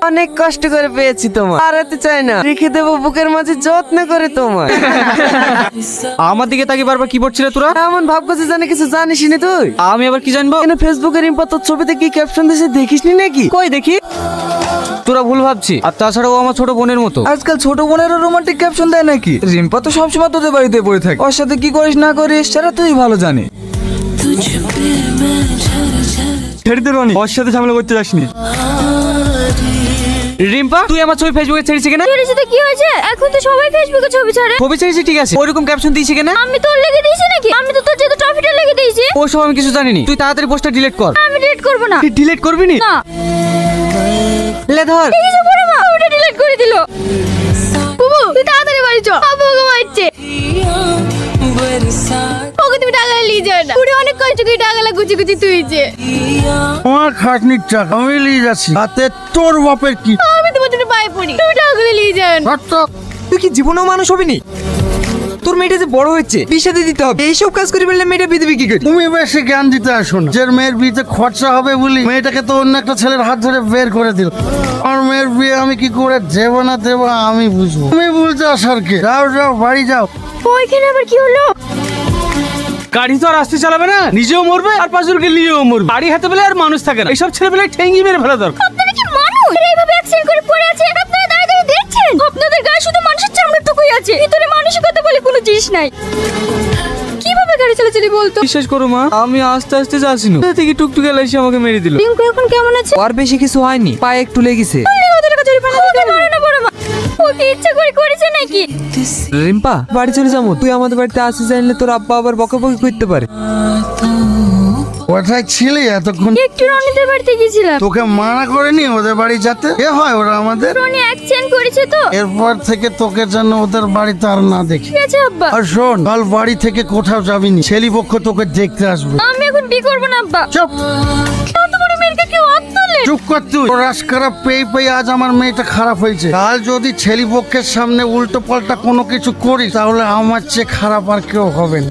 অনেক কষ্ট করে পেয়েছি তোমার, হারাতে চাই না, রেখে দেবো বুকের মাঝে যত্ন করে তোমার। আমার দিকে তাকিয়ে বারবার কি পড়ছিলে তোরা? এমন ভাব করছে জানে কিছু জানিস নি তুই? আমি আবার কি জানবো? কেন ফেসবুকে রিম্পা তোর ছবিতে কি ক্যাপশন দিয়েছে দেখিস নি নাকি? কই দেখি। তোরা ভুল ভাবছি, আর তাছাড়াও আমার ছোট বোনের মতো। আজকাল ছোট বোনেরও রোমান্টিক ক্যাপশন দেয় নাকি? রিম্পা তো সবসময় তোদের বাড়িতে পড়ে থাকে, ওর সাথে কি করিস না করিস সেটা তুই ভালো জানি। ছেড়ে দে রনি, ওর সাথে ঝামেলা করতে যাসনি। রিম্পা, তুই আমার ছবি ফেসবুকে ছেড়েছি কেন? ছেড়েছি তো কি হয়েছে? এখন তো সবাই ফেসবুকে ছবি ছাড়ে। ছবি ছেড়েছি ঠিক আছে, ওইরকম ক্যাপশন দিয়েছি কেন? আমি তোর লেগে দিয়েছি নাকি? আমি তো তোর যেহেতু ট্রফিটা লেগে দিয়েছি। ওসব আমি কিছু জানিনি, তুই তাড়াতাড়ি পোস্টটা ডিলিট কর। আমি ডিলিট করব না। ডিলিট করবি নি? না। লে ধর। কিছু বড় মা ওটা ডিলিট করে দিল। বুবু তুই তাড়াতাড়ি বাড়ি চ, আব্বু ওকে মারছে। ওকে তুমি টাকা নিয়ে যাও না, পুরো অনেক কষ্ট করে টাকালা গুছি গুছি তুইছে। আমার খাটনির টাকা আমি নিয়ে যাচ্ছি, হাতে তোর বাপের কি? আমি তোমার জন্য পায়ে পড়ি, তুমি টাকাগুলো নিয়ে যাও না। তুই কি জীবনেও মানুষ হবি নি? তোর মেয়েটা যে বড় হচ্ছে, বিয়ে দিয়ে দিতে হবে। এইসব কাজ করে বললে মেয়েটা বিয়ে দিবি কি করে? তুমি বেশি জ্ঞান দিতে আসো না। যে মেয়ের বিয়েতে খরচা হবে বলি মেয়েটাকে তো অন্য একটা ছেলের হাত ধরে বের করে দিল। আমার মেয়ের বিয়ে আমি কি করে দেবো না দেবো আমি বুঝবো, তুমি বুঝতে আসার কে? যাও যাও বাড়ি যাও। ওইখানে আবার কি হলো? গাড়ি তো আর আসতে চালাবে না, নিজেও মরবে আর পাঁচজনকে নিয়েও মরবে। গাড়ি হাতে পেলে আর মানুষ থাকে না, এইসব ছেলেপেলে ঠেঙ্গি মেরে ফেলা দরকার। আপনারা কি মানুষ? এরা এইভাবে অ্যাক্সিডেন্ট করে পড়ে আছে, আপনারা দাঁড়িয়ে দাঁড়িয়ে দেখছেন? আপনাদের গায়ে শুধু মানুষের চামড়ার টুকুই আছে, ভিতরে মানসিকতা বলে কোনো জিনিস নাই। কিভাবে গাড়ি চালাচ্ছিলি বলতো? বিশ্বাস করো মা, আমি আস্তে আস্তে যাচ্ছি না, থেকে টুকটুকে এসে আমাকে মেরে দিল। রিঙ্কু এখন কেমন আছে? আর বেশি কিছু হয়নি, পায়ে একটু লেগেছে। কত টাকা জরিমানা দিতে হবে? না বড় মা, ও কি ইচ্ছা করে করেছে নাকি? রিম্পা বাড়ি চলে যাবো, তুই আমাদের বাড়িতে আসিস জানলে তোর আব্বা আবার বকাবকি করতে পারে। কোথায় ছিলি এতক্ষণ? একটু রনিদের বাড়িতে গিয়েছিলাম। তোকে মানা করেনি ওদের বাড়ি যেতে? এ হয় ওরা আমাদের। রনি অ্যাক্সিডেন্ট করেছে তো। এরপর থেকে তোকে যেন ওদের বাড়িতে আর না দেখি। ঠিক আছে আব্বা। আর শোন, কাল বাড়ি থেকে কোথাও যাবিনি, ছেলে পক্ষ তোকে দেখতে আসবে। আমি এখন বিয়ে করবো না আব্বা। চুপ এত বড় মেয়েকে কেউ হাত তোলে? চুপ কর তুই। রাস খারাপ পেয়ে পেয়ে আজ আমার মেয়েটা খারাপ হয়েছে। কাল যদি ছেলে পক্ষের সামনে উল্টো পাল্টা কোনো কিছু করিস তাহলে আমার চেয়ে খারাপ আর কেউ হবে না।